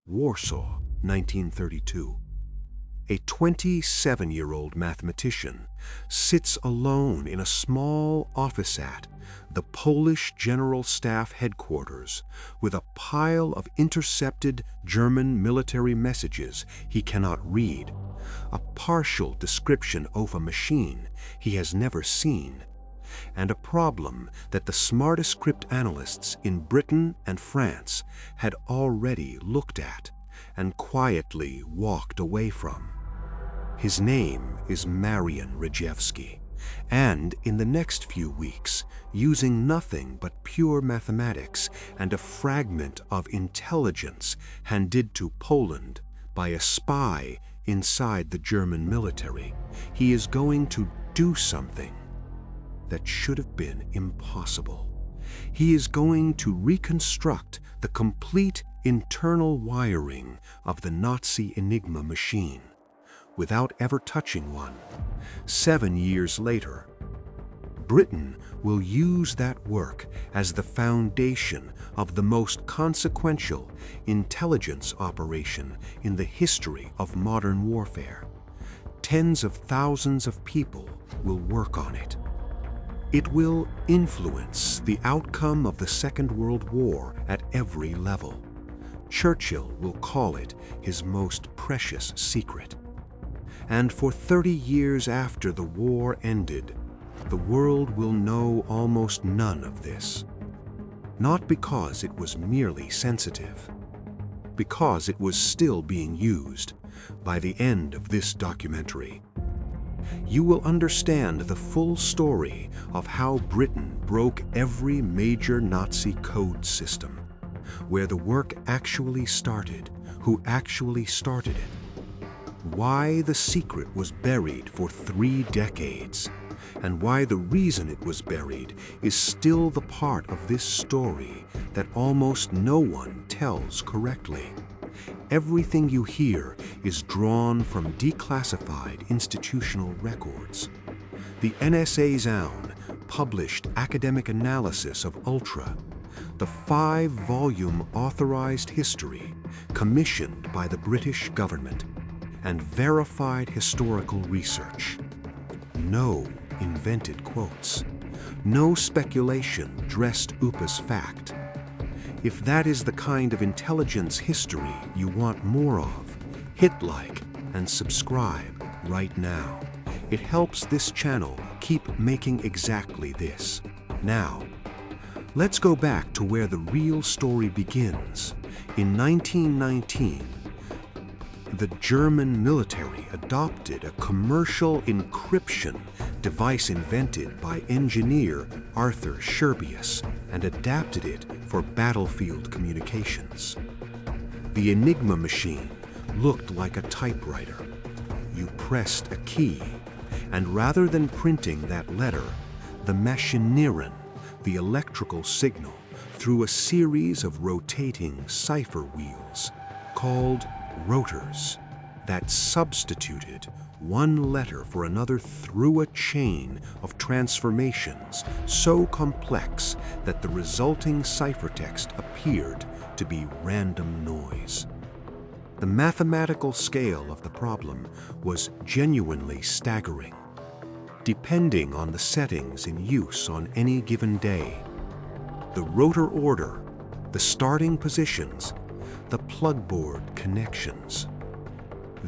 Warsaw, 1932. A 27-year-old mathematician sits alone in a small office at the Polish General Staff headquarters with a pile of intercepted German military messages he cannot read, a partial description of a machine he has never seen, and a problem that the smartest cryptanalysts in Britain and France had already looked at and quietly walked away from. His name is Marian Rejewski, and in the next few weeks, using nothing but pure mathematics and a fragment of intelligence handed to Poland by a spy inside the German military, he is going to do something that should have been impossible. He is going to reconstruct the complete internal wiring of the Nazi Enigma machine without ever touching one. 7 years later, Britain will use that work as the foundation of the most consequential intelligence operation in the history of modern warfare. Tens of thousands of people will work on it. It will influence the outcome of the Second World War at every level. Churchill will call it his most precious secret. And for 30 years after the war ended, the world will know almost none of this. Not because it was merely sensitive, because it was still being used by the end of this documentary. You will understand the full story of how Britain broke every major Nazi code system, where the work actually started, who actually started it, why the secret was buried for 3 decades, and why the reason it was buried is still the part of this story that almost no one tells correctly. Everything you hear is drawn from declassified institutional records. The NSA's own published academic analysis of Ultra, the 5-volume authorized history commissioned by the British government, and verified historical research. No invented quotes, no speculation dressed up as fact. If that is the kind of intelligence history you want more of, hit like and subscribe right now. It helps this channel keep making exactly this. Now, let's go back to where the real story begins. In 1919, the German military adopted a commercial encryption device invented by engineer Arthur Scherbius and adapted it for battlefield communications. The Enigma machine looked like a typewriter. You pressed a key, and rather than printing that letter, the Maschinieren, the electrical signal, through a series of rotating cipher wheels called rotors that substituted one letter for another through a chain of transformations so complex that the resulting ciphertext appeared to be random noise. The mathematical scale of the problem was genuinely staggering. Depending on the settings in use on any given day, the rotor order, the starting positions, the plugboard connections,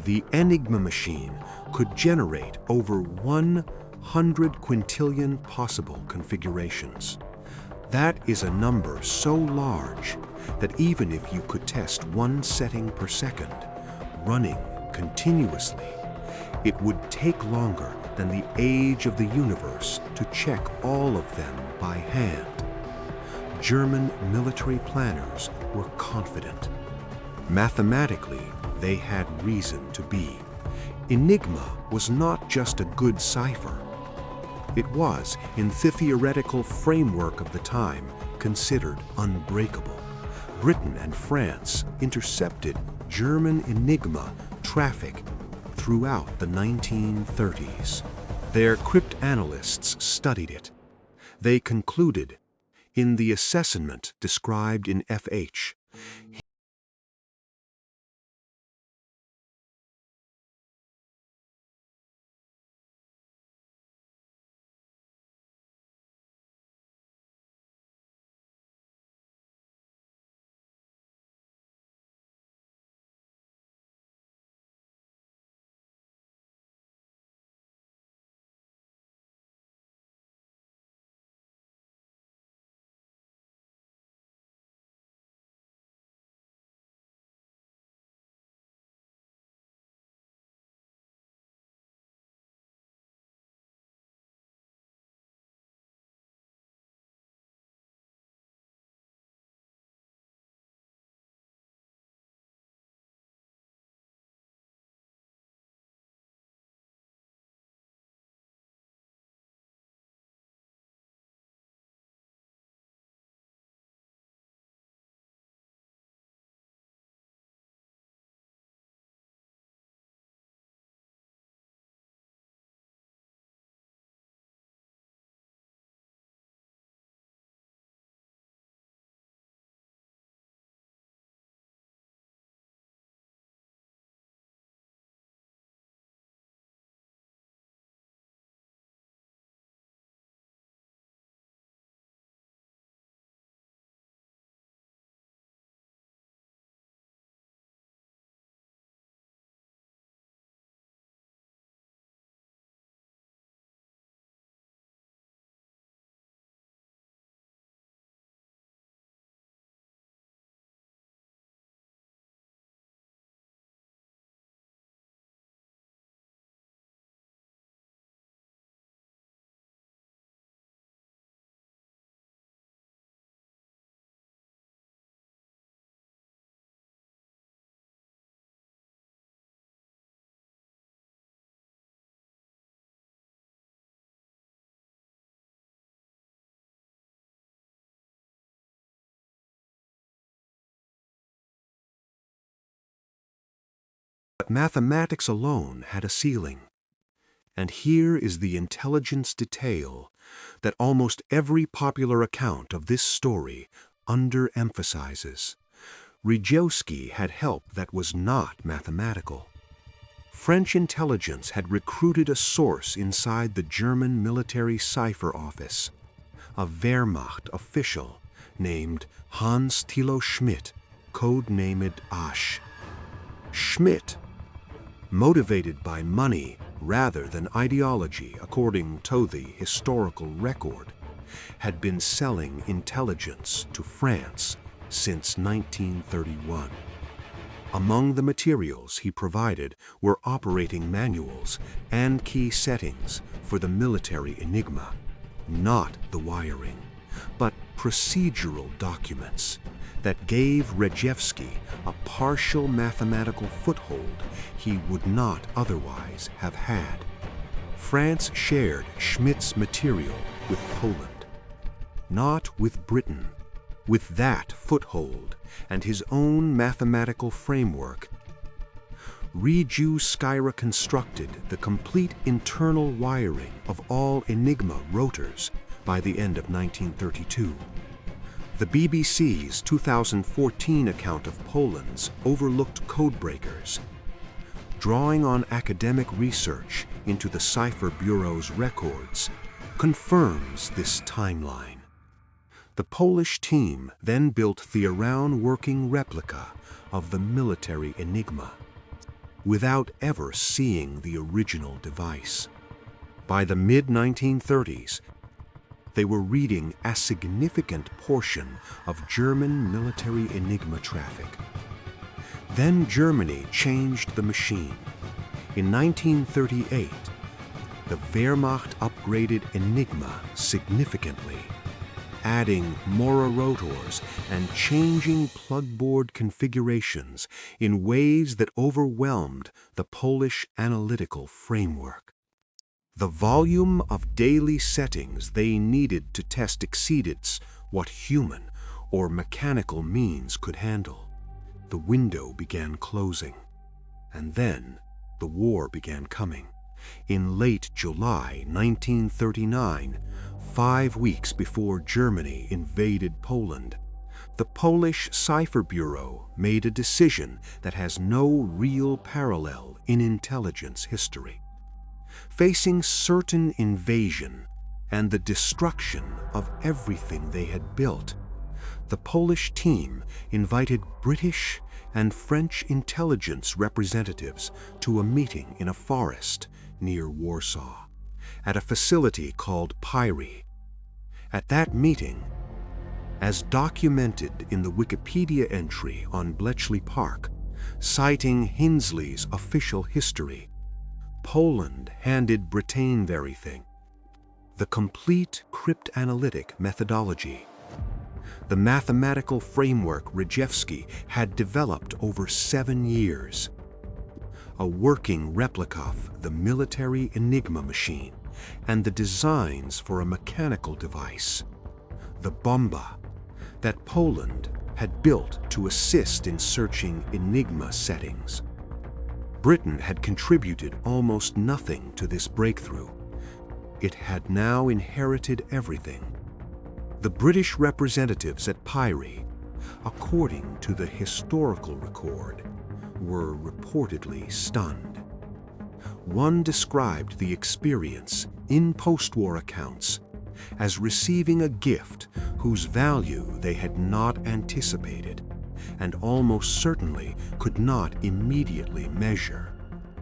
the Enigma machine could generate over 100 quintillion possible configurations. That is a number so large that even if you could test one setting per second, running continuously, it would take longer than the age of the universe to check all of them by hand. German military planners were confident. Mathematically, they had reason to be. Enigma was not just a good cipher. It was, in the theoretical framework of the time, considered unbreakable. Britain and France intercepted German Enigma traffic throughout the 1930s. Their cryptanalysts studied it. They concluded, in the assessment described in FH, But mathematics alone had a ceiling. And here is the intelligence detail that almost every popular account of this story underemphasizes. Rejewski had help that was not mathematical. French intelligence had recruited a source inside the German military cipher office, a Wehrmacht official named Hans Thilo Schmidt, codenamed Asch. Schmidt, motivated by money rather than ideology according to the historical record, had been selling intelligence to France since 1931. Among the materials he provided were operating manuals and key settings for the military Enigma, not the wiring, but procedural documents that gave Rejewski a partial mathematical foothold he would not otherwise have had. France shared Schmidt's material with Poland, not with Britain. With that foothold and his own mathematical framework, Rejewski constructed the complete internal wiring of all Enigma rotors by the end of 1932. The BBC's 2014 account of Poland's overlooked codebreakers, drawing on academic research into the Cipher Bureau's records, confirms this timeline. The Polish team then built the around working replica of the military Enigma, without ever seeing the original device. By the mid-1930s, they were reading a significant portion of German military Enigma traffic. Then Germany changed the machine. In 1938, the Wehrmacht upgraded Enigma significantly, adding more rotors and changing plugboard configurations in ways that overwhelmed the Polish analytical framework. The volume of daily settings they needed to test exceeded what human or mechanical means could handle. The window began closing, and then the war began coming. In late July 1939, 5 weeks before Germany invaded Poland, the Polish Cipher Bureau made a decision that has no real parallel in intelligence history. Facing certain invasion and the destruction of everything they had built, the Polish team invited British and French intelligence representatives to a meeting in a forest near Warsaw, at a facility called Pyry. At that meeting, as documented in the Wikipedia entry on Bletchley Park, citing Hinsley's official history, Poland handed Britain everything: the complete cryptanalytic methodology, the mathematical framework Rejewski had developed over 7 years, a working replica of the military Enigma machine, and the designs for a mechanical device, the bomba, that Poland had built to assist in searching Enigma settings. Britain had contributed almost nothing to this breakthrough. It had now inherited everything. The British representatives at Pyry, according to the historical record, were reportedly stunned. One described the experience in post-war accounts as receiving a gift whose value they had not anticipated and almost certainly could not immediately measure.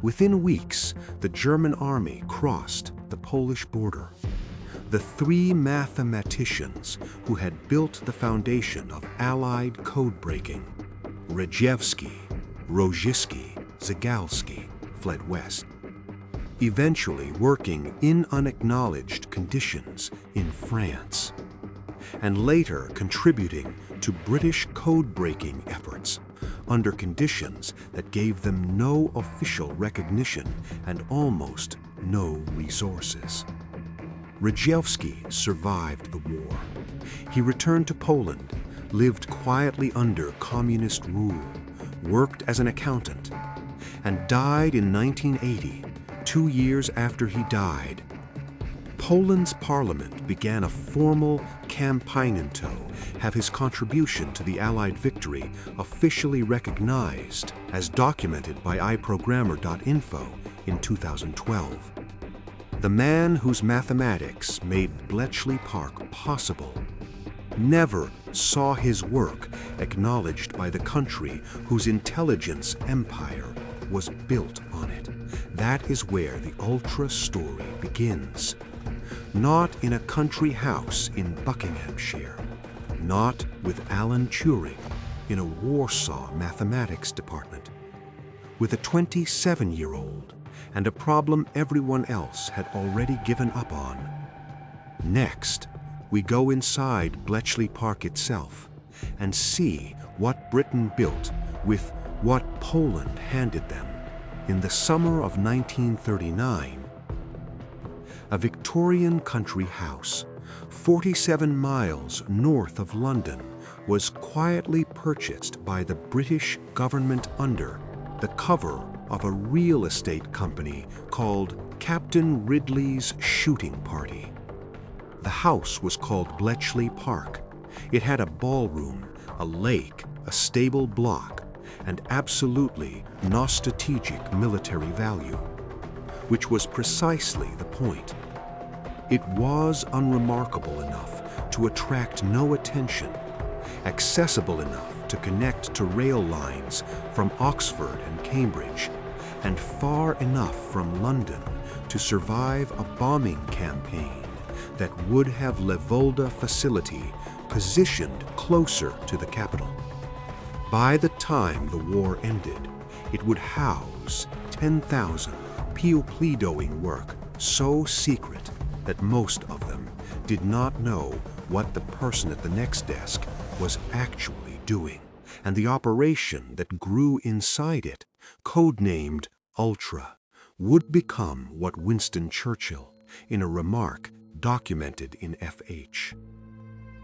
Within weeks, the German army crossed the Polish border. The 3 mathematicians who had built the foundation of Allied code-breaking, Rejewski, Rożycki, Zygalski, fled west, eventually working in unacknowledged conditions in France, and later contributing to British code-breaking efforts under conditions that gave them no official recognition and almost no resources. Rejewski survived the war. He returned to Poland, lived quietly under communist rule, worked as an accountant, and died in 1980, 2 years after he died. Poland's parliament began a formal campaign to have his contribution to the Allied victory officially recognized, as documented by iprogrammer.info in 2012. The man whose mathematics made Bletchley Park possible never saw his work acknowledged by the country whose intelligence empire was built on it. That is where the Ultra story begins. Not in a country house in Buckinghamshire, not with Alan Turing in a Warsaw mathematics department, with a 27-year-old and a problem everyone else had already given up on. Next, we go inside Bletchley Park itself and see what Britain built with what Poland handed them. In the summer of 1939, a Victorian country house, 47 miles north of London, was quietly purchased by the British government under the cover of a real estate company called Captain Ridley's Shooting Party. The house was called Bletchley Park. It had a ballroom, a lake, a stable block, and absolutely no strategic military value, which was precisely the point. It was unremarkable enough to attract no attention, accessible enough to connect to rail lines from Oxford and Cambridge, and far enough from London to survive a bombing campaign that would have Levolda facility positioned closer to the capital. By the time the war ended, it would house 10,000 Pledoing work so secret that most of them did not know what the person at the next desk was actually doing, and the operation that grew inside it, codenamed Ultra, would become what Winston Churchill, in a remark documented in F.H.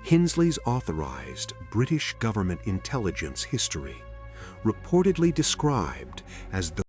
Hinsley's authorized British government intelligence history, reportedly described as the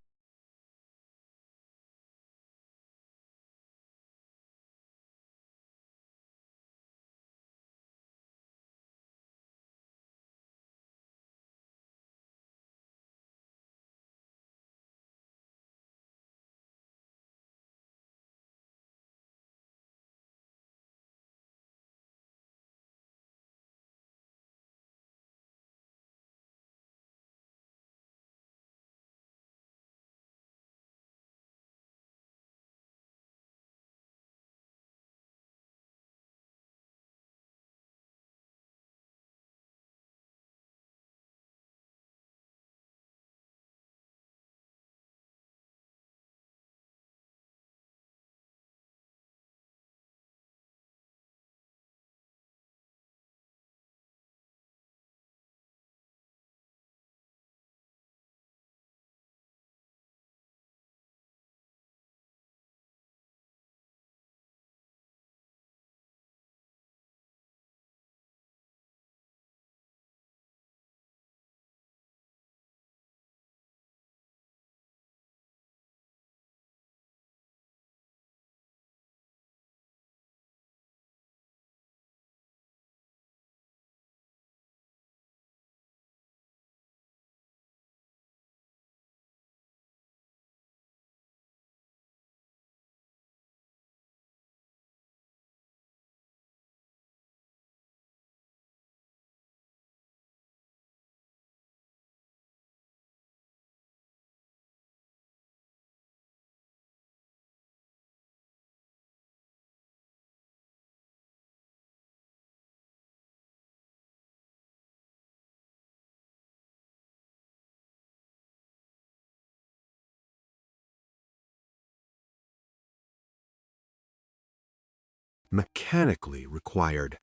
mechanically required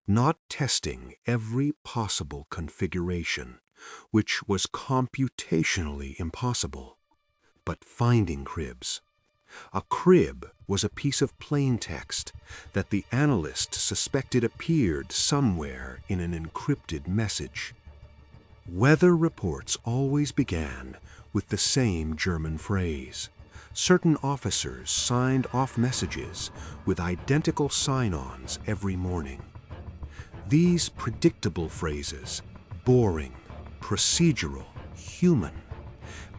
not testing every possible configuration, which was computationally impossible, but finding cribs. A crib was a piece of plain text that the analyst suspected appeared somewhere in an encrypted message. Weather reports always began with the same German phrase. Certain officers signed off messages with identical sign-ons every morning. These predictable phrases, boring, procedural, human,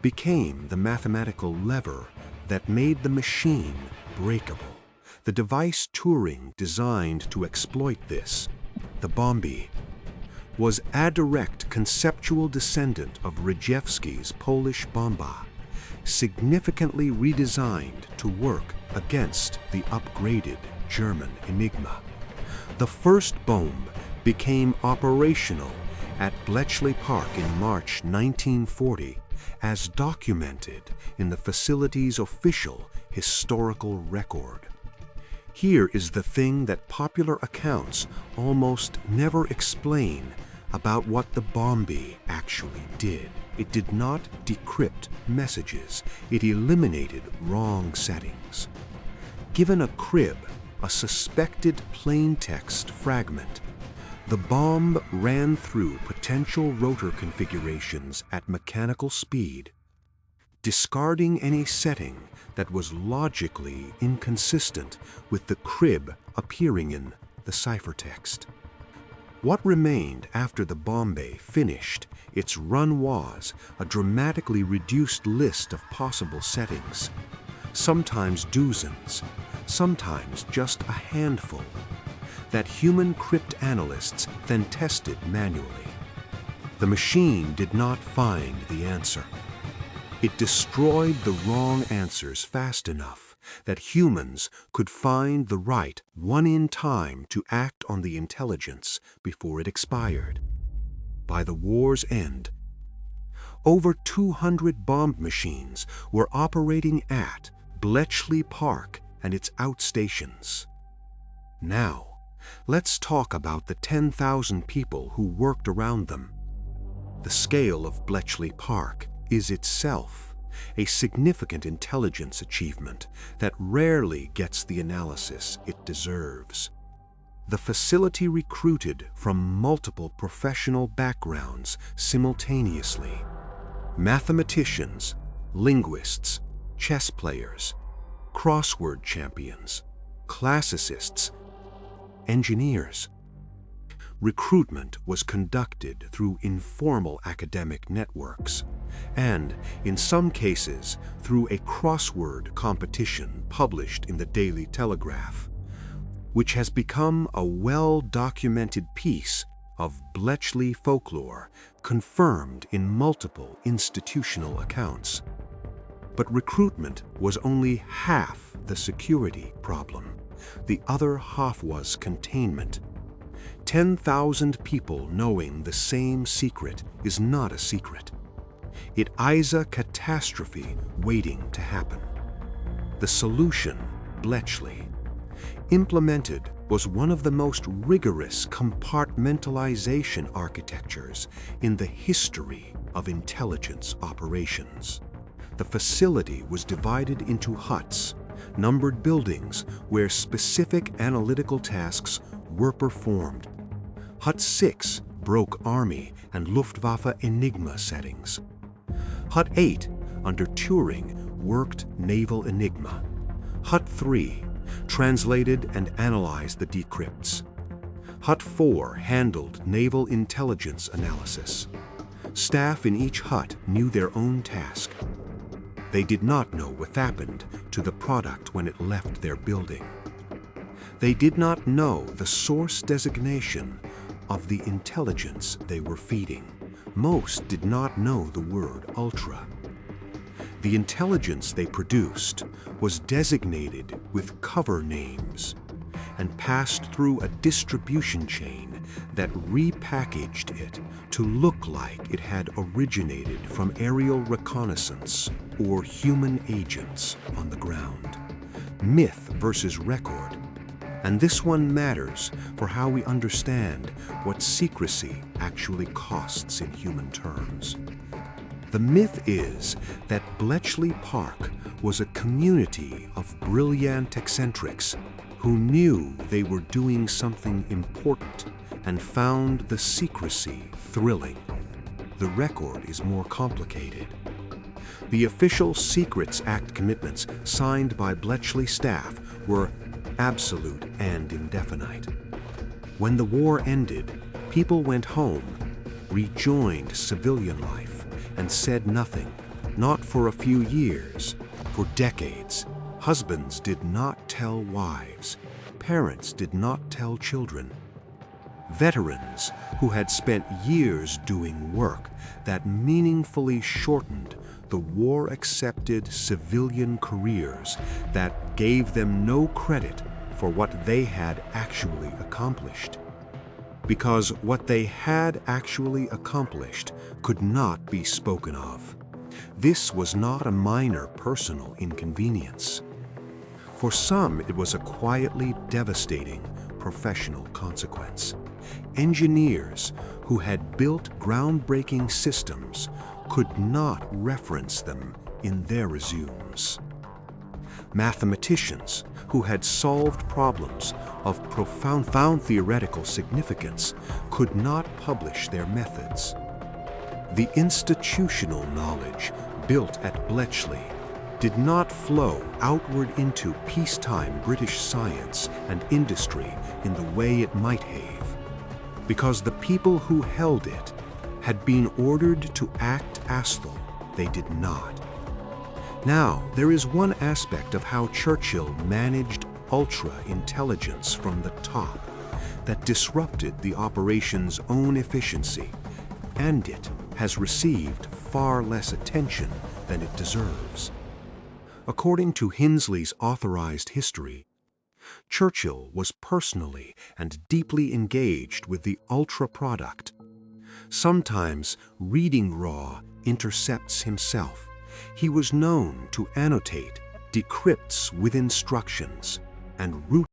became the mathematical lever that made the machine breakable. The device Turing designed to exploit this, the Bombi, was a direct conceptual descendant of Rejewski's Polish bomba, significantly redesigned to work against the upgraded German Enigma. The first bomb became operational at Bletchley Park in March 1940, as documented in the facility's official historical record. Here is the thing that popular accounts almost never explain about what the Bombi actually did. It did not decrypt messages. It eliminated wrong settings. Given a crib, a suspected plaintext fragment, the bomb ran through potential rotor configurations at mechanical speed, discarding any setting that was logically inconsistent with the crib appearing in the ciphertext. What remained after the Bombi finished its run was a dramatically reduced list of possible settings, sometimes dozens, sometimes just a handful, that human cryptanalysts then tested manually. The machine did not find the answer. It destroyed the wrong answers fast enough that humans could find the right one in time to act on the intelligence before it expired. By the war's end, over 200 bomb machines were operating at Bletchley Park and its outstations. Now, let's talk about the 10,000 people who worked around them. The scale of Bletchley Park is itself a significant intelligence achievement that rarely gets the analysis it deserves. The facility recruited from multiple professional backgrounds simultaneously: mathematicians, linguists, chess players, crossword champions, classicists, engineers. Recruitment was conducted through informal academic networks, and, in some cases, through a crossword competition published in the Daily Telegraph, which has become a well-documented piece of Bletchley folklore confirmed in multiple institutional accounts. But recruitment was only half the security problem. The other half was containment. 10,000 people knowing the same secret is not a secret. It is a catastrophe waiting to happen. The solution, Bletchley, implemented, was one of the most rigorous compartmentalization architectures in the history of intelligence operations. The facility was divided into huts, numbered buildings where specific analytical tasks were performed. Hut 6 broke Army and Luftwaffe Enigma settings. Hut 8, under Turing, worked Naval Enigma. Hut 3 translated and analyzed the decrypts. Hut 4 handled naval intelligence analysis. Staff in each hut knew their own task. They did not know what happened to the product when it left their building. They did not know the source designation of the intelligence they were feeding. Most did not know the word ultra. The intelligence they produced was designated with cover names and passed through a distribution chain that repackaged it to look like it had originated from aerial reconnaissance or human agents on the ground. Myth versus record. And this one matters for how we understand what secrecy actually costs in human terms. The myth is that Bletchley Park was a community of brilliant eccentrics who knew they were doing something important and found the secrecy thrilling. the record is more complicated. The official Secrets Act commitments signed by Bletchley staff were absolute and indefinite. When the war ended, people went home, rejoined civilian life, and said nothing, not for a few years, for decades. Husbands did not tell wives, parents did not tell children. Veterans who had spent years doing work that meaningfully shortened the war-accepted civilian careers that gave them no credit for what they had actually accomplished. Because what they had actually accomplished could not be spoken of. This was not a minor personal inconvenience. For some, it was a quietly devastating professional consequence. Engineers who had built groundbreaking systems could not reference them in their resumes. Mathematicians who had solved problems of profound theoretical significance could not publish their methods. The institutional knowledge built at Bletchley did not flow outward into peacetime British science and industry in the way it might have, because the people who held it had been ordered to act as though they did not. Now, there is one aspect of how Churchill managed ultra-intelligence from the top that disrupted the operation's own efficiency, and it has received far less attention than it deserves. According to Hinsley's authorized history, Churchill was personally and deeply engaged with the ultra product. Sometimes reading raw intercepts himself. He was known to annotate decrypts with instructions and root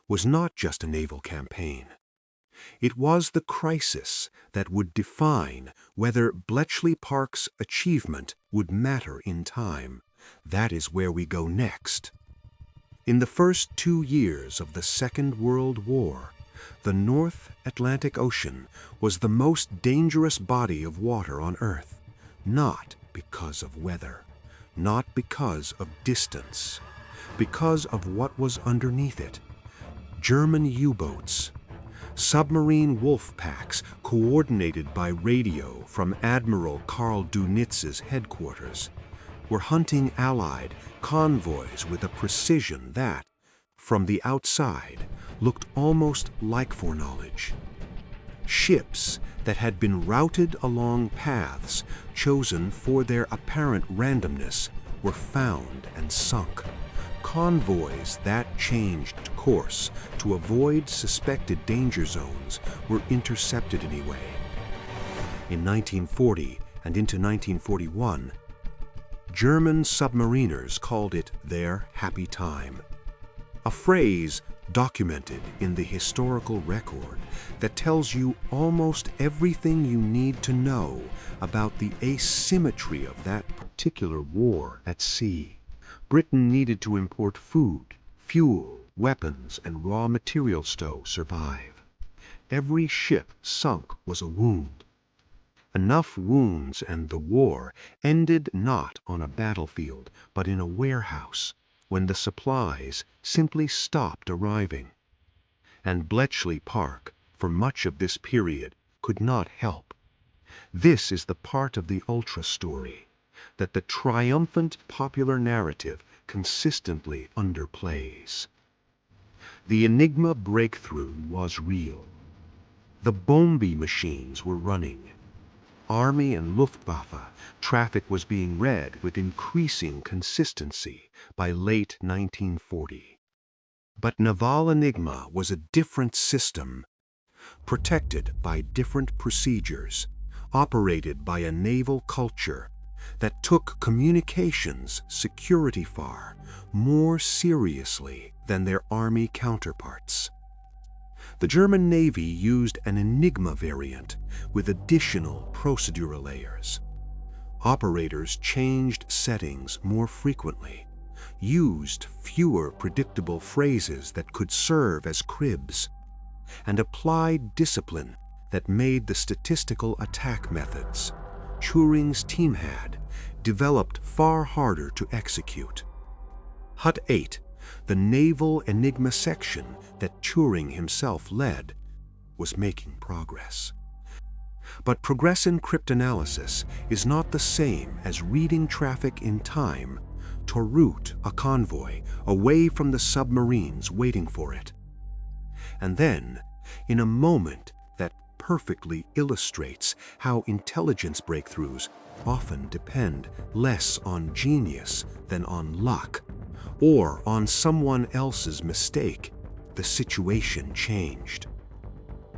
was not just a naval campaign. It was the crisis that would define whether Bletchley Park's achievement would matter in time. That is where we go next. In the first 2 years of the Second World War, the North Atlantic Ocean was the most dangerous body of water on Earth, not because of weather, not because of distance, because of what was underneath it. German U-boats, submarine wolf packs coordinated by radio from Admiral Karl Dönitz's headquarters, were hunting Allied convoys with a precision that, from the outside, looked almost like foreknowledge. Ships that had been routed along paths chosen for their apparent randomness were found and sunk. Convoys that changed course to avoid suspected danger zones were intercepted anyway. In 1940 and into 1941, German submariners called it their happy time, a phrase documented in the historical record that tells you almost everything you need to know about the asymmetry of that particular war at sea. Britain needed to import food, fuel, weapons, and raw materials to survive. Every ship sunk was a wound. Enough wounds and the war ended not on a battlefield, but in a warehouse, when the supplies simply stopped arriving. And Bletchley Park, for much of this period, could not help. This is the part of the ultra story that the triumphant popular narrative consistently underplays. The Enigma breakthrough was real. The Bombe machines were running. Army and Luftwaffe traffic was being read with increasing consistency by late 1940. But Naval Enigma was a different system, protected by different procedures, operated by a naval culture that took communications security far more seriously than their army counterparts. The German Navy used an Enigma variant with additional procedural layers. Operators changed settings more frequently, used fewer predictable phrases that could serve as cribs, and applied discipline that made the statistical attack methods Turing's team had developed far harder to execute. Hut 8, the Naval Enigma section that Turing himself led, was making progress. But progress in cryptanalysis is not the same as reading traffic in time to route a convoy away from the submarines waiting for it. And then, in a moment that perfectly illustrates how intelligence breakthroughs often depend less on genius than on luck, or on someone else's mistake, the situation changed.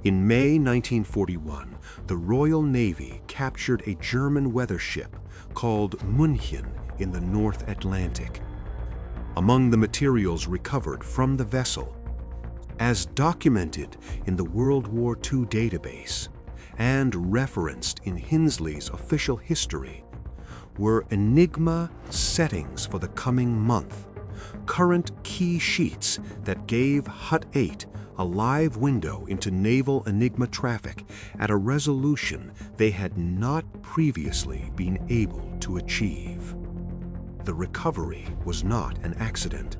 In May 1941, the Royal Navy captured a German weather ship called München in the North Atlantic. Among the materials recovered from the vessel, as documented in the World War II database and referenced in Hinsley's official history, were Enigma settings for the coming month, current key sheets that gave Hut 8 a live window into Naval Enigma traffic at a resolution they had not previously been able to achieve. The recovery was not an accident.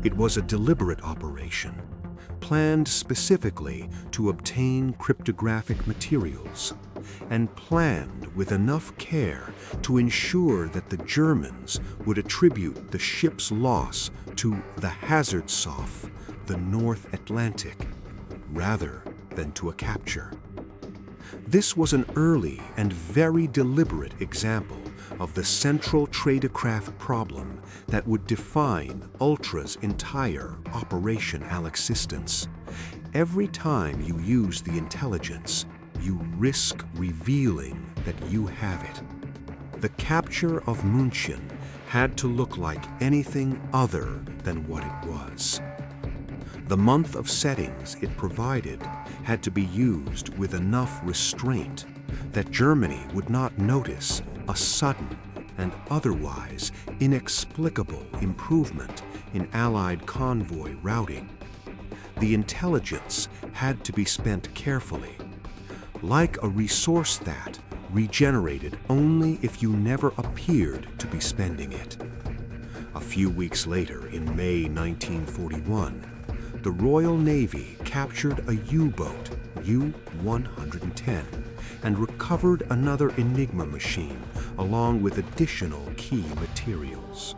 It was a deliberate operation, planned specifically to obtain cryptographic materials, and planned with enough care to ensure that the Germans would attribute the ship's loss to the hazard soff, the North Atlantic, rather than to a capture. This was an early and very deliberate example of the central tradecraft problem that would define Ultra's entire operational existence. Every time you use the intelligence, you risk revealing that you have it. The capture of München had to look like anything other than what it was. The month of settings it provided had to be used with enough restraint that Germany would not notice a sudden and otherwise inexplicable improvement in Allied convoy routing. The intelligence had to be spent carefully, like a resource that regenerated only if you never appeared to be spending it. A few weeks later, in May 1941, the Royal Navy captured a U-boat, U-110, and recovered another Enigma machine, along with additional key materials.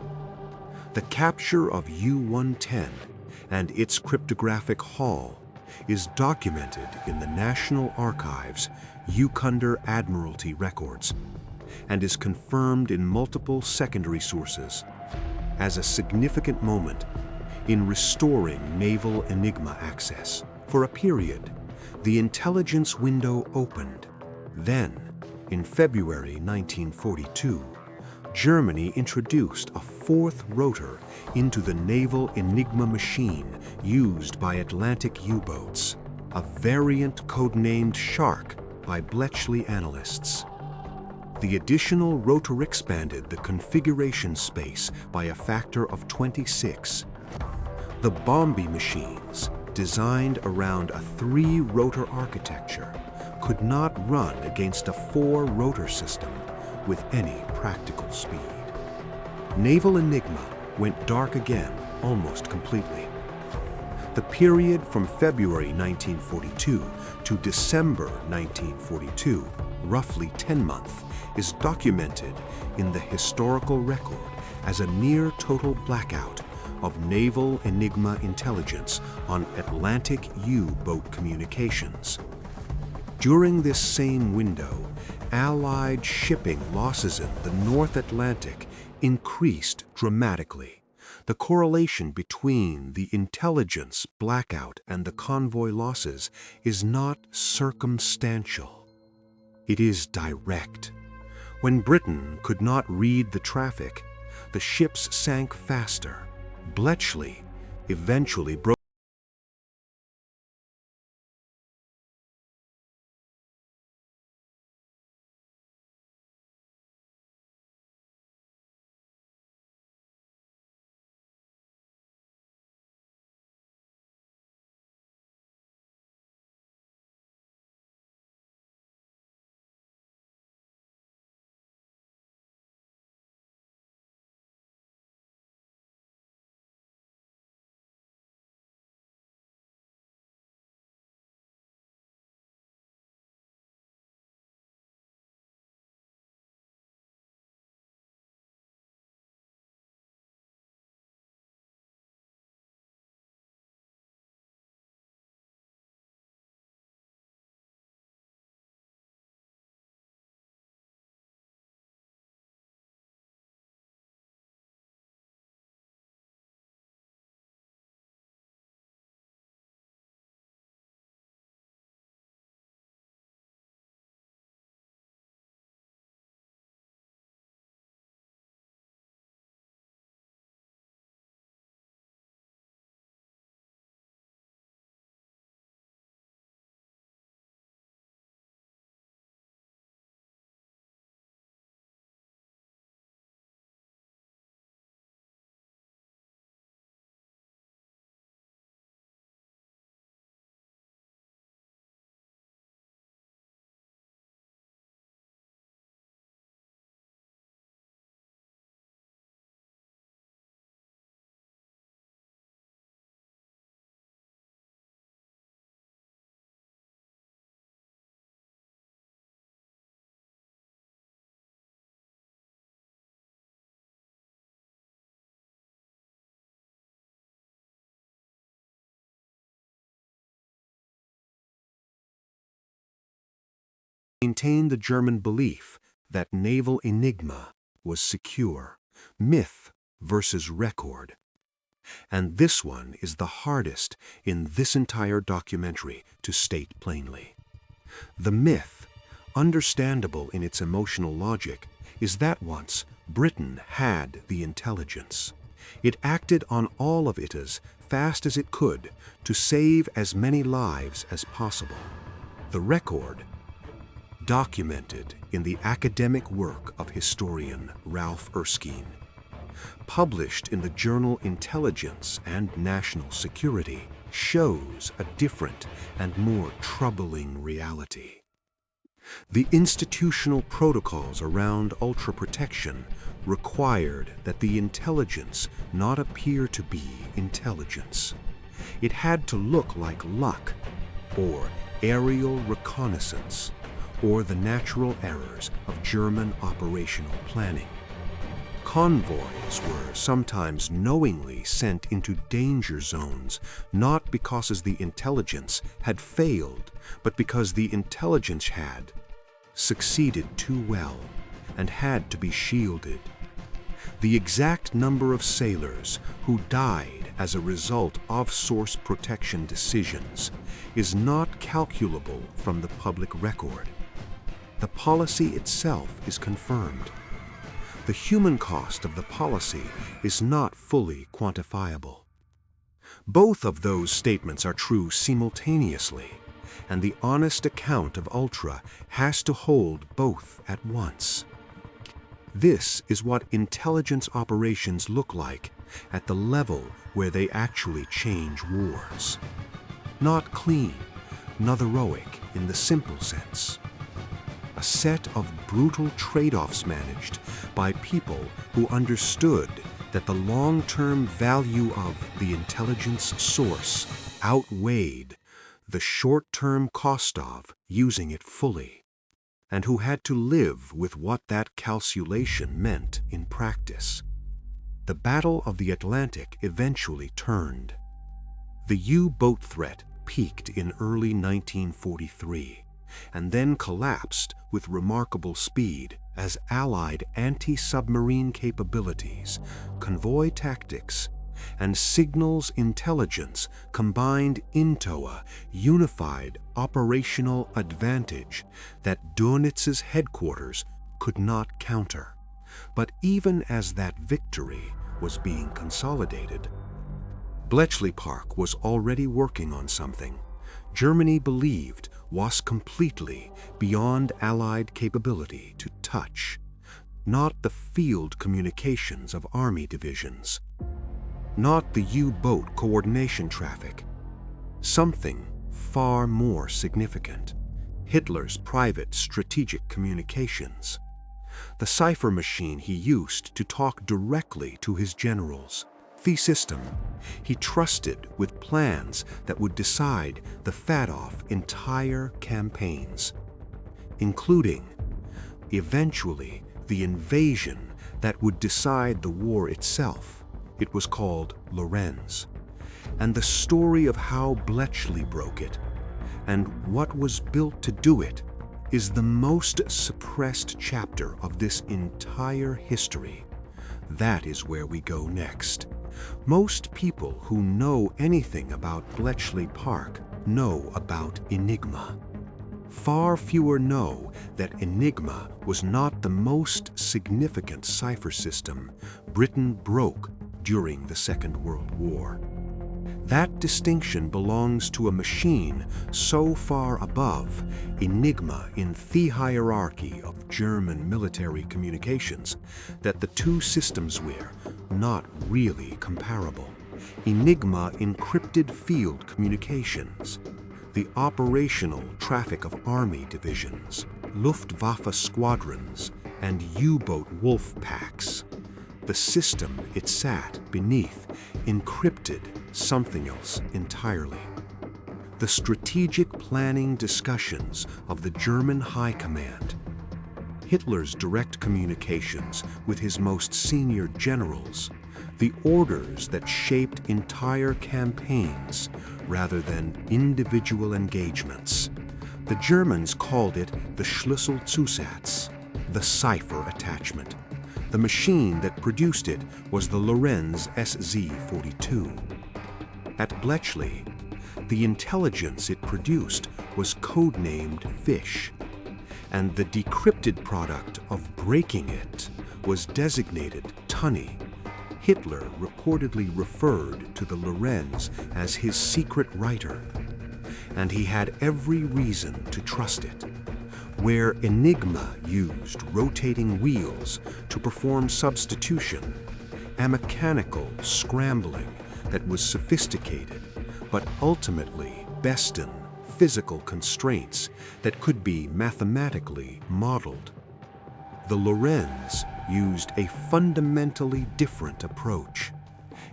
The capture of U-110 and its cryptographic haul is documented in the National Archives' Yukonder Admiralty records and is confirmed in multiple secondary sources as a significant moment in restoring naval Enigma access. For a period, the intelligence window opened. Then, in February 1942, Germany introduced a fourth rotor into the naval Enigma machine used by Atlantic U-boats, a variant codenamed Shark by Bletchley analysts. The additional rotor expanded the configuration space by a factor of 26. The Bombi machines, designed around a 3-rotor architecture, could not run against a 4-rotor system with any practical speed. Naval Enigma went dark again almost completely. The period from February 1942 to December 1942, roughly 10 months, is documented in the historical record as a near-total blackout of naval Enigma intelligence on Atlantic U-boat communications. During this same window, Allied shipping losses in the North Atlantic increased dramatically. The correlation between the intelligence blackout and the convoy losses is not circumstantial. It is direct. When Britain could not read the traffic, the ships sank faster. Bletchley eventually broke. Maintain the German belief that naval Enigma was secure, myth versus record. And this one is the hardest in this entire documentary to state plainly. The myth, understandable in its emotional logic, is that once Britain had the intelligence. It acted on all of it as fast as it could to save as many lives as possible. The record, documented in the academic work of historian Ralph Erskine, published in the journal Intelligence and National Security, shows a different and more troubling reality. The institutional protocols around ultra-protection required that the intelligence not appear to be intelligence. It had to look like luck, or aerial reconnaissance, or the natural errors of German operational planning. Convoys were sometimes knowingly sent into danger zones, not because the intelligence had failed, but because the intelligence had succeeded too well and had to be shielded. The exact number of sailors who died as a result of source protection decisions is not calculable from the public record. The policy itself is confirmed. The human cost of the policy is not fully quantifiable. Both of those statements are true simultaneously, and the honest account of Ultra has to hold both at once. This is what intelligence operations look like at the level where they actually change wars. Not clean, not heroic in the simple sense. A set of brutal trade-offs managed by people who understood that the long-term value of the intelligence source outweighed the short-term cost of using it fully, and who had to live with what that calculation meant in practice. The Battle of the Atlantic eventually turned. The U-boat threat peaked in early 1943, and then collapsed with remarkable speed as Allied anti-submarine capabilities, convoy tactics, and signals intelligence combined into a unified operational advantage that Dönitz's headquarters could not counter. But even as that victory was being consolidated, Bletchley Park was already working on something Germany believed was completely beyond Allied capability to touch, not the field communications of Army divisions, not the U-boat coordination traffic. Something far more significant: Hitler's private strategic communications. The cipher machine he used to talk directly to his generals. The system he trusted with plans that would decide the fate of entire campaigns, including, eventually, the invasion that would decide the war itself. It was called Lorenz, and the story of how Bletchley broke it and what was built to do it is the most suppressed chapter of this entire history. That is where we go next. Most people who know anything about Bletchley Park know about Enigma. Far fewer know that Enigma was not the most significant cipher system Britain broke during the Second World War. That distinction belongs to a machine so far above Enigma in the hierarchy of German military communications that the two systems were not really comparable. Enigma encrypted field communications, the operational traffic of Army divisions, Luftwaffe squadrons, and U-boat wolf packs. The system it sat beneath encrypted something else entirely. The strategic planning discussions of the German High Command, Hitler's direct communications with his most senior generals, the orders that shaped entire campaigns rather than individual engagements. The Germans called it the Schlüsselzusatz, the cipher attachment. The machine that produced it was the Lorenz SZ-42. At Bletchley, the intelligence it produced was codenamed Fish, and the decrypted product of breaking it was designated Tunny. Hitler reportedly referred to the Lorenz as his secret writer, and he had every reason to trust it. Where Enigma used rotating wheels to perform substitution, a mechanical scrambling that was sophisticated, but ultimately bested physical constraints that could be mathematically modeled. The Lorenz used a fundamentally different approach.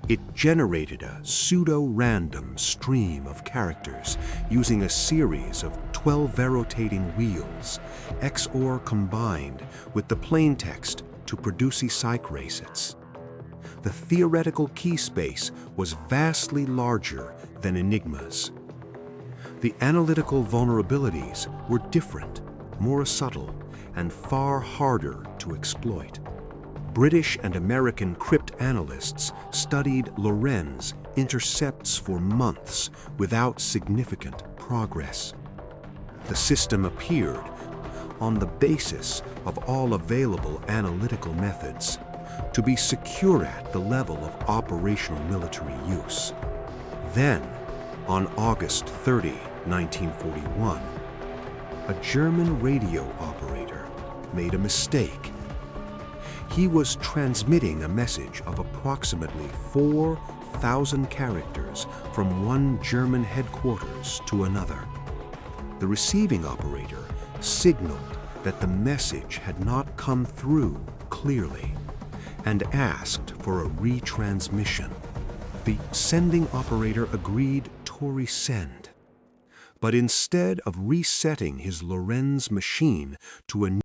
It generated a pseudo-random stream of characters using a series of 12 rotating wheels, XOR combined with the plaintext to Producy-Psych-Racets. The theoretical key space was vastly larger than Enigma's. The analytical vulnerabilities were different, more subtle, and far harder to exploit. British and American cryptanalysts studied Lorenz intercepts for months without significant progress. The system appeared, on the basis of all available analytical methods, to be secure at the level of operational military use. Then, on August 30, 1941, a German radio operator made a mistake. He was transmitting a message of approximately 4,000 characters from one German headquarters to another. The receiving operator signaled that the message had not come through clearly and asked for a retransmission. The sending operator agreed to resend, but instead of resetting his Lorenz machine to a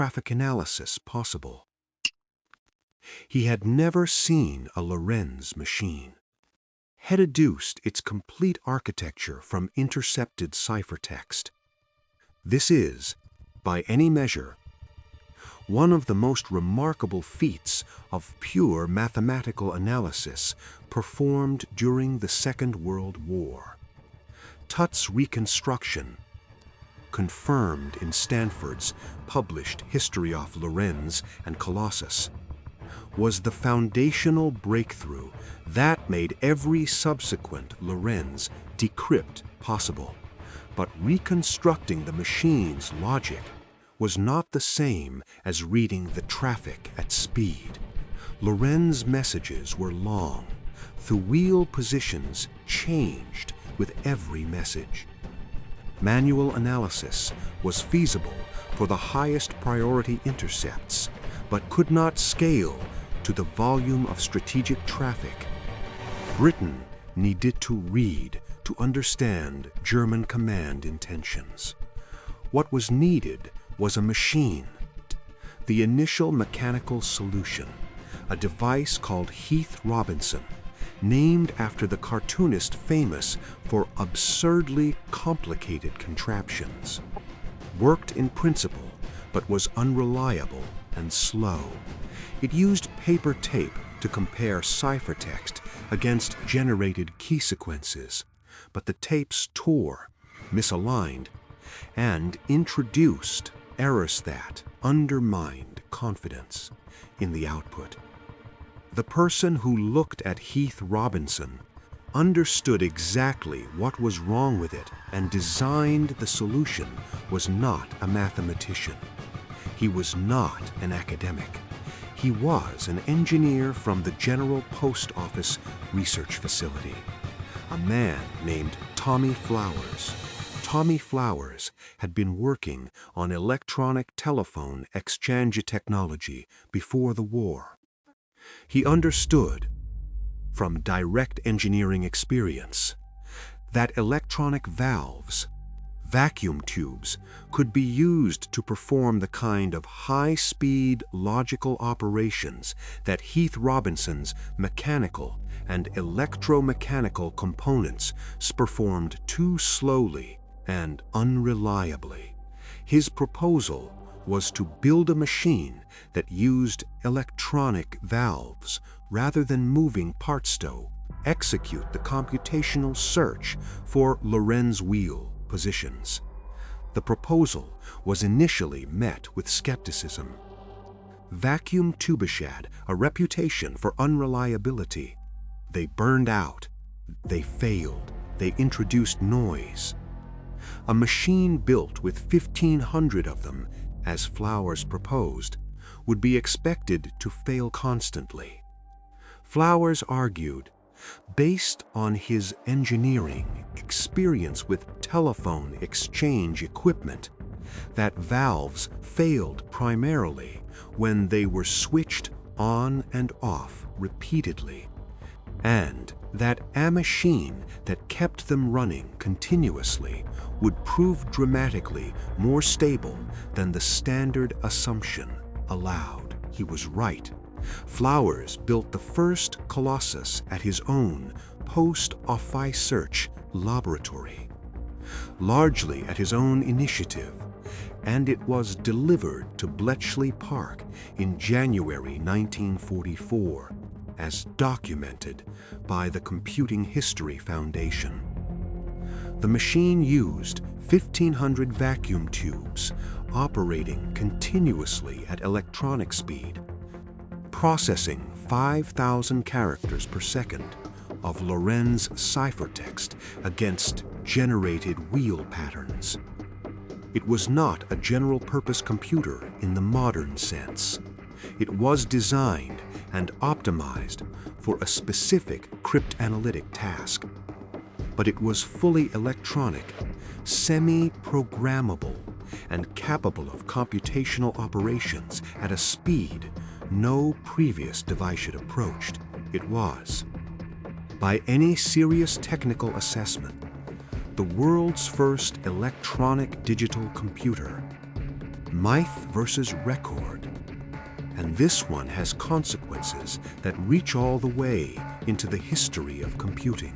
graphic analysis possible. He had never seen a Lorenz machine, had deduced its complete architecture from intercepted ciphertext. This is, by any measure, one of the most remarkable feats of pure mathematical analysis performed during the Second World War. Tutt's reconstruction, confirmed in Stanford's published History of Lorenz and Colossus, was the foundational breakthrough that made every subsequent Lorenz decrypt possible. But reconstructing the machine's logic was not the same as reading the traffic at speed. Lorenz messages were long. The wheel positions changed with every message. Manual analysis was feasible for the highest priority intercepts, but could not scale to the volume of strategic traffic. Britain needed to read to understand German command intentions. What was needed was a machine. The initial mechanical solution, a device called Heath Robinson, named after the cartoonist famous for absurdly complicated contraptions. worked in principle, but was unreliable and slow. It used paper tape to compare ciphertext against generated key sequences, but the tapes tore, misaligned, and introduced errors that undermined confidence in the output. The person who looked at Heath Robinson understood exactly what was wrong with it and designed the solution was not a mathematician. He was not an academic. He was an engineer from the General Post Office Research Facility, a man named Tommy Flowers. Tommy Flowers had been working on electronic telephone exchange technology before the war. He understood, from direct engineering experience, that electronic valves, vacuum tubes, could be used to perform the kind of high-speed logical operations that Heath Robinson's mechanical and electromechanical components performed too slowly and unreliably. His proposal was to build a machine that used electronic valves rather than moving parts to execute the computational search for Lorentz wheel positions. The proposal was initially met with skepticism. Vacuum tubes had a reputation for unreliability. They burned out. They failed. They introduced noise. A machine built with 1,500 of them, as Flowers proposed, would be expected to fail constantly. Flowers argued, based on his engineering experience with telephone exchange equipment, that valves failed primarily when they were switched on and off repeatedly, and that a machine that kept them running continuously would prove dramatically more stable than the standard assumption allowed. He was right. Flowers built the first Colossus at his own post-office search laboratory, largely at his own initiative, and it was delivered to Bletchley Park in January 1944, as documented by the Computing History Foundation. The machine used 1,500 vacuum tubes operating continuously at electronic speed, processing 5,000 characters per second of Lorentz ciphertext against generated wheel patterns. It was not a general-purpose computer in the modern sense. It was designed and optimized for a specific cryptanalytic task. But it was fully electronic, semi-programmable, and capable of computational operations at a speed no previous device had approached. It was, by any serious technical assessment, the world's first electronic digital computer. Myth versus record. And this one has consequences that reach all the way into the history of computing.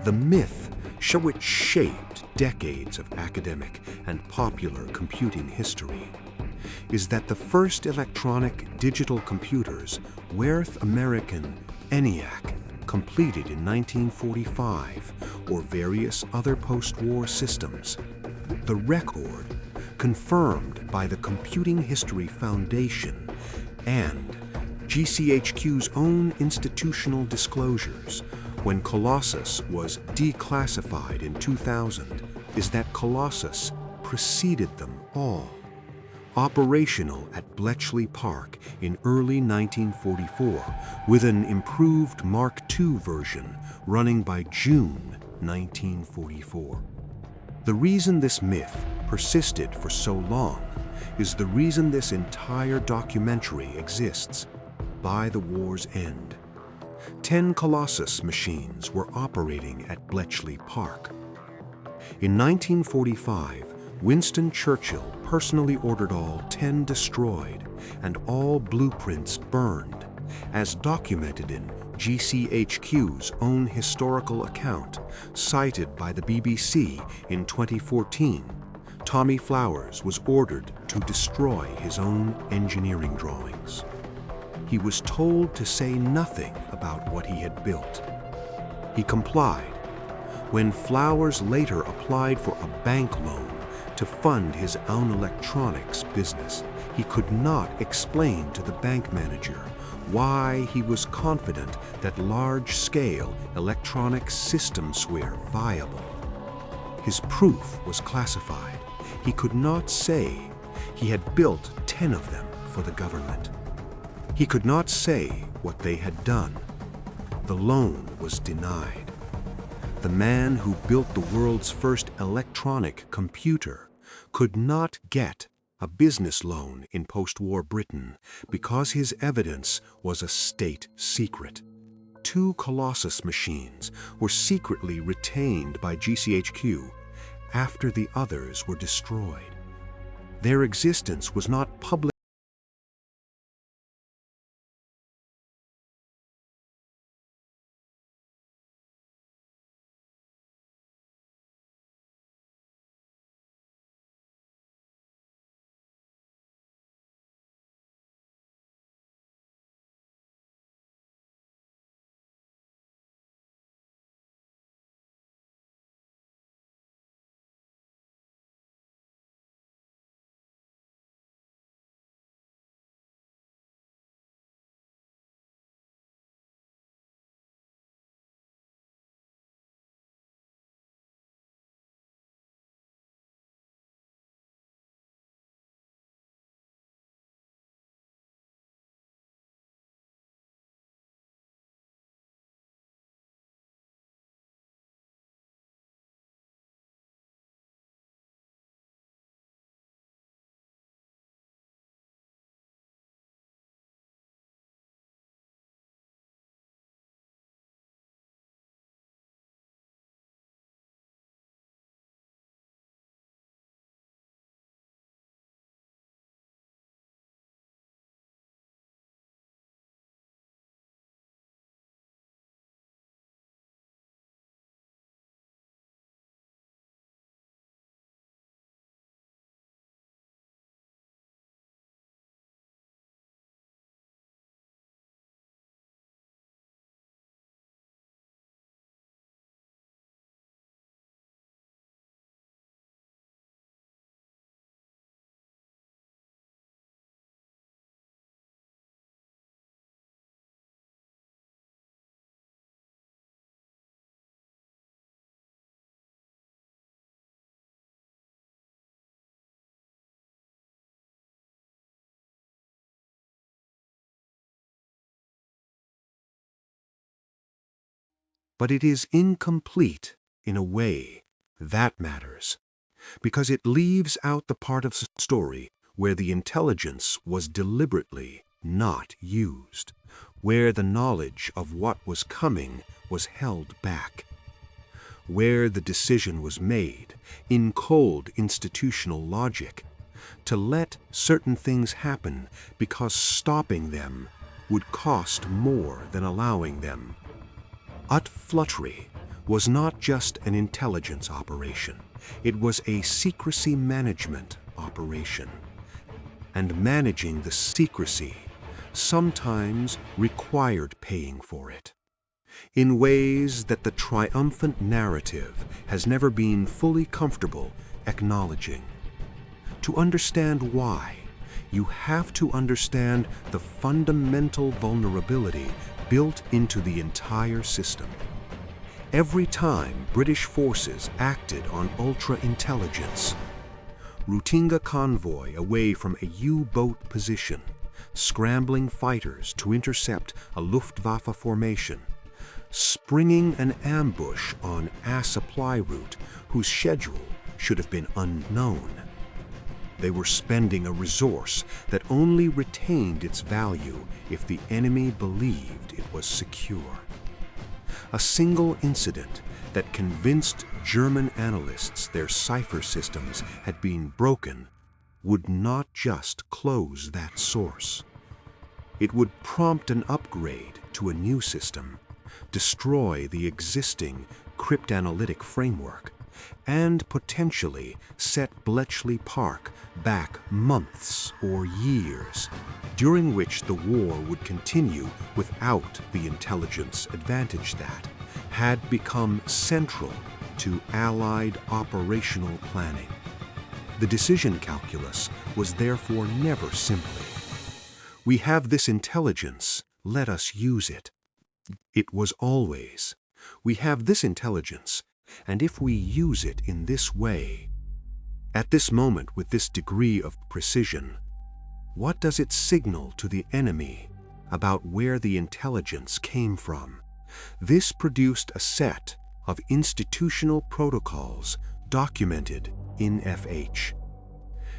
The myth, which shaped decades of academic and popular computing history, is that the first electronic digital computers, Worth American ENIAC, completed in 1945, or various other post-war systems. The record, confirmed by the Computing History Foundation and GCHQ's own institutional disclosures when Colossus was declassified in 2000, is that Colossus preceded them all. Operational at Bletchley Park in early 1944 with an improved Mark II version running by June 1944. The reason this myth persisted for so long is the reason this entire documentary exists. By the war's end, 10 Colossus machines were operating at Bletchley Park. In 1945, Winston Churchill personally ordered all 10 destroyed and all blueprints burned, as documented in GCHQ's own historical account, cited by the BBC in 2014, Tommy Flowers was ordered to destroy his own engineering drawings. He was told to say nothing about what he had built. He complied. When Flowers later applied for a bank loan to fund his own electronics business, he could not explain to the bank manager why he was confident that large-scale electronic systems were viable. His proof was classified. He could not say he had built 10 of them for the government. He could not say what they had done. The loan was denied. The man who built the world's first electronic computer could not get a business loan in post-war Britain because his evidence was a state secret. 2 Colossus machines were secretly retained by GCHQ after the others were destroyed. Their existence was not public. But it is incomplete in a way that matters, because it leaves out the part of the story where the intelligence was deliberately not used, where the knowledge of what was coming was held back, where the decision was made in cold institutional logic to let certain things happen because stopping them would cost more than allowing them. Fluttery was not just an intelligence operation. It was a secrecy management operation. And managing the secrecy sometimes required paying for it, in ways that the triumphant narrative has never been fully comfortable acknowledging. To understand why, you have to understand the fundamental vulnerability built into the entire system. Every time British forces acted on ultra-intelligence, routing a convoy away from a U-boat position, scrambling fighters to intercept a Luftwaffe formation, springing an ambush on a supply route whose schedule should have been unknown. They were spending a resource that only retained its value if the enemy believed it was secure. A single incident that convinced German analysts their cipher systems had been broken would not just close that source. It would prompt an upgrade to a new system, destroy the existing cryptanalytic framework, and potentially set Bletchley Park back months or years, during which the war would continue without the intelligence advantage that had become central to Allied operational planning. The decision calculus was therefore never simply, "We have this intelligence, let us use it." It was always, "We have this intelligence, and if we use it in this way, at this moment with this degree of precision, what does it signal to the enemy about where the intelligence came from?" This produced a set of institutional protocols documented in FH.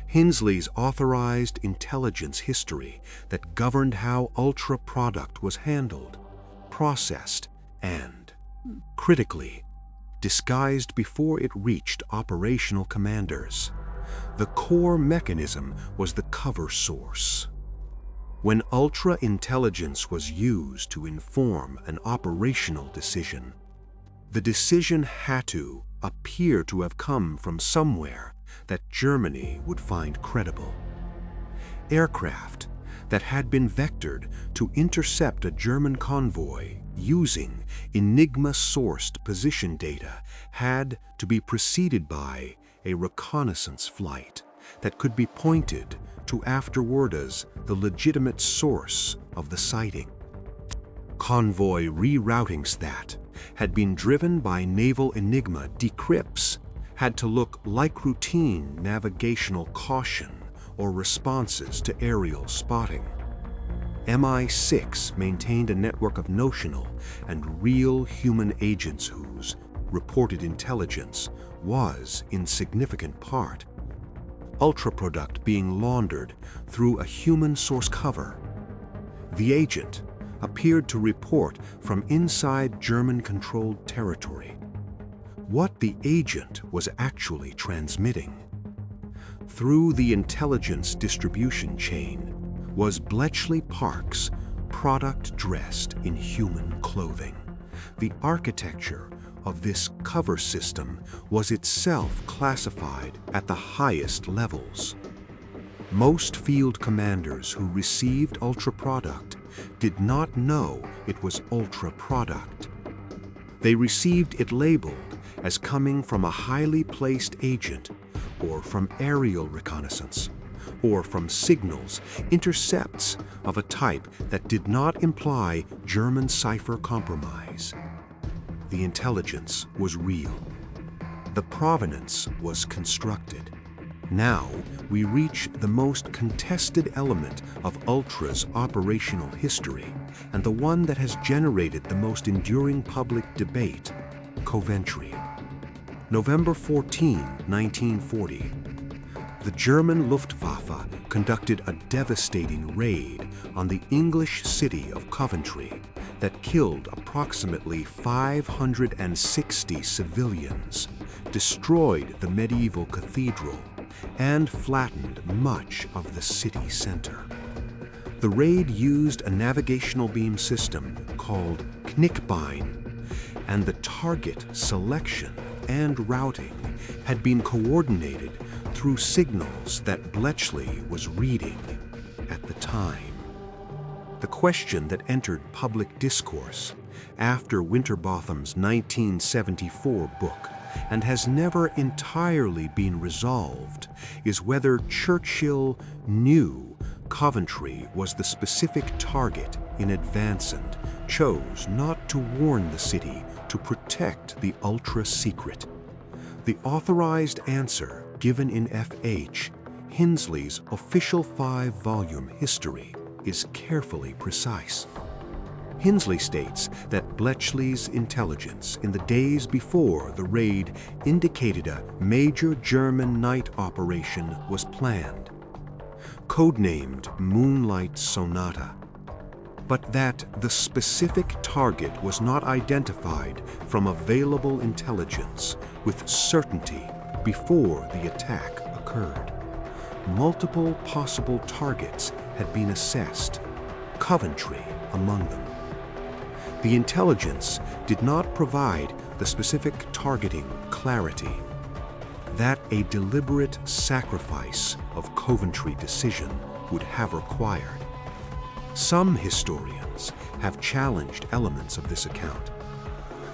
Hinsley's authorized intelligence history that governed how ultra product was handled, processed, and, critically, disguised before it reached operational commanders. The core mechanism was the cover source. When ultra-intelligence was used to inform an operational decision, the decision had to appear to have come from somewhere that Germany would find credible. Aircraft that had been vectored to intercept a German convoy using Enigma-sourced position data had to be preceded by a reconnaissance flight that could be pointed to afterward as the legitimate source of the sighting. Convoy reroutings that had been driven by Naval Enigma decrypts had to look like routine navigational caution or responses to aerial spotting. MI6 maintained a network of notional and real human agents whose reported intelligence was, in significant part, ultraproduct being laundered through a human source cover. The agent appeared to report from inside German-controlled territory. What the agent was actually transmitting through the intelligence distribution chain was Bletchley Park's product dressed in human clothing. The architecture of this cover system was itself classified at the highest levels. Most field commanders who received ultra product did not know it was ultra product. They received it labeled as coming from a highly placed agent, or from aerial reconnaissance, or from signals, intercepts of a type that did not imply German cipher compromise. The intelligence was real. The provenance was constructed. Now we reach the most contested element of Ultra's operational history, and the one that has generated the most enduring public debate: Coventry. November 14, 1940. The German Luftwaffe conducted a devastating raid on the English city of Coventry that killed approximately 560 civilians, destroyed the medieval cathedral, and flattened much of the city center. The raid used a navigational beam system called Knickbein, and the target selection and routing had been coordinated through signals that Bletchley was reading at the time. The question that entered public discourse after Winterbotham's 1974 book and has never entirely been resolved is whether Churchill knew Coventry was the specific target in advance and chose not to warn the city to protect the ultra-secret. The authorized answer given in FH, Hinsley's official 5-volume history, is carefully precise. Hinsley states that Bletchley's intelligence in the days before the raid indicated a major German night operation was planned, codenamed Moonlight Sonata, but that the specific target was not identified from available intelligence with certainty before the attack occurred. Multiple possible targets had been assessed, Coventry among them. The intelligence did not provide the specific targeting clarity that a deliberate sacrifice of Coventry decision would have required. Some historians have challenged elements of this account.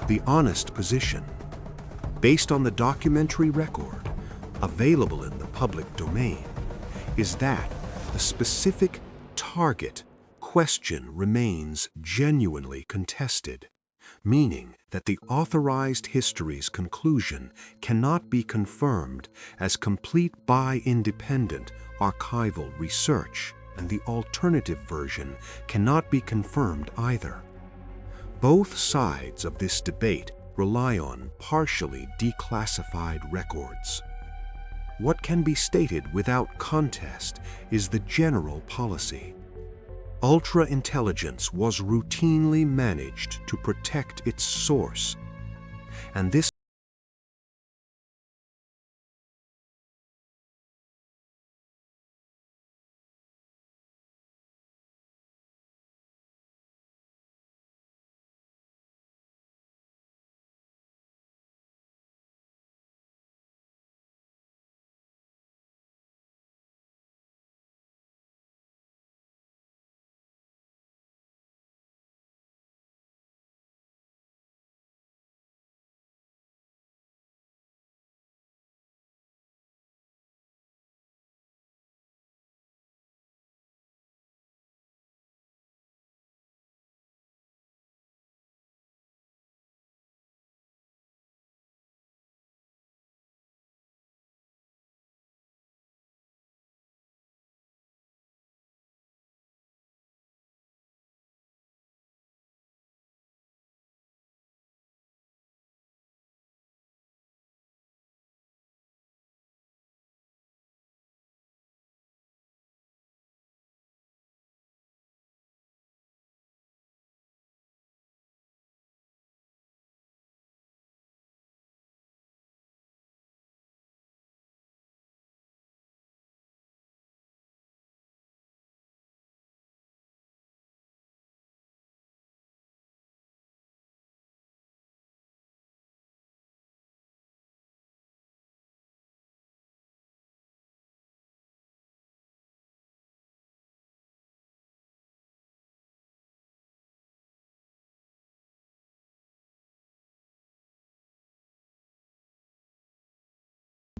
The honest position, based on the documentary record available in the public domain, is that the specific target question remains genuinely contested, meaning that the authorized history's conclusion cannot be confirmed as complete by independent archival research, and the alternative version cannot be confirmed either. Both sides of this debate rely on partially declassified records. What can be stated without contest is the general policy. Ultra-intelligence was routinely managed to protect its source, and this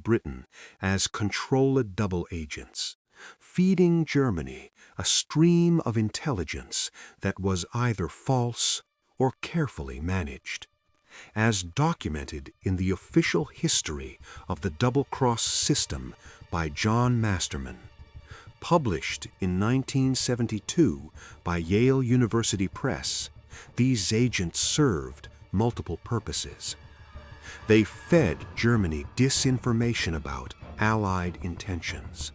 Britain as controlled double agents, feeding Germany a stream of intelligence that was either false or carefully managed, as documented in the official history of the double-cross system by John Masterman, published in 1972 by Yale University Press. These agents served multiple purposes. They fed Germany disinformation about Allied intentions.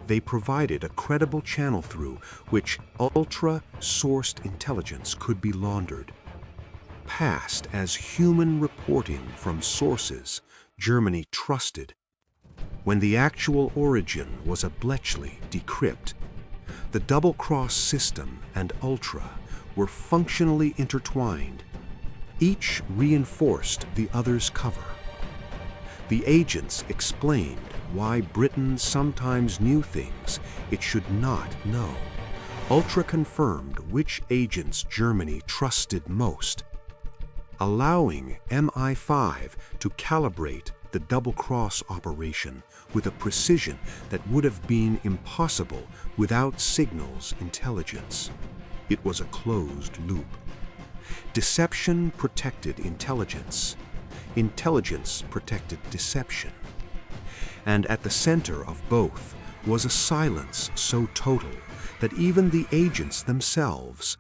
They provided a credible channel through which ultra-sourced intelligence could be laundered, passed as human reporting from sources Germany trusted, when the actual origin was a Bletchley decrypt. The double-cross system and ultra were functionally intertwined. Each reinforced the other's cover. The agents explained why Britain sometimes knew things it should not know. Ultra confirmed which agents Germany trusted most, allowing MI5 to calibrate the double-cross operation with a precision that would have been impossible without signals intelligence. It was a closed loop. Deception protected intelligence. Intelligence protected deception. And at the center of both was a silence so total that even the agents themselves,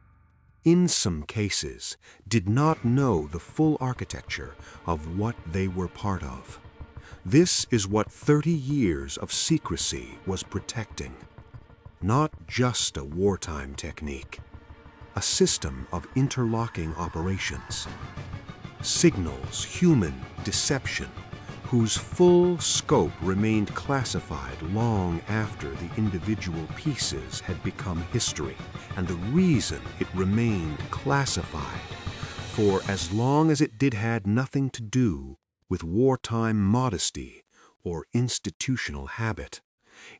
in some cases, did not know the full architecture of what they were part of. This is what 30 years of secrecy was protecting. Not just a wartime technique, a system of interlocking operations. Signals human deception, whose full scope remained classified long after the individual pieces had become history, and the reason it remained classified, for as long as it had nothing to do with wartime modesty or institutional habit.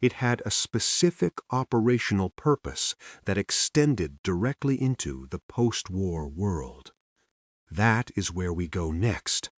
It had a specific operational purpose that extended directly into the post-war world. That is where we go next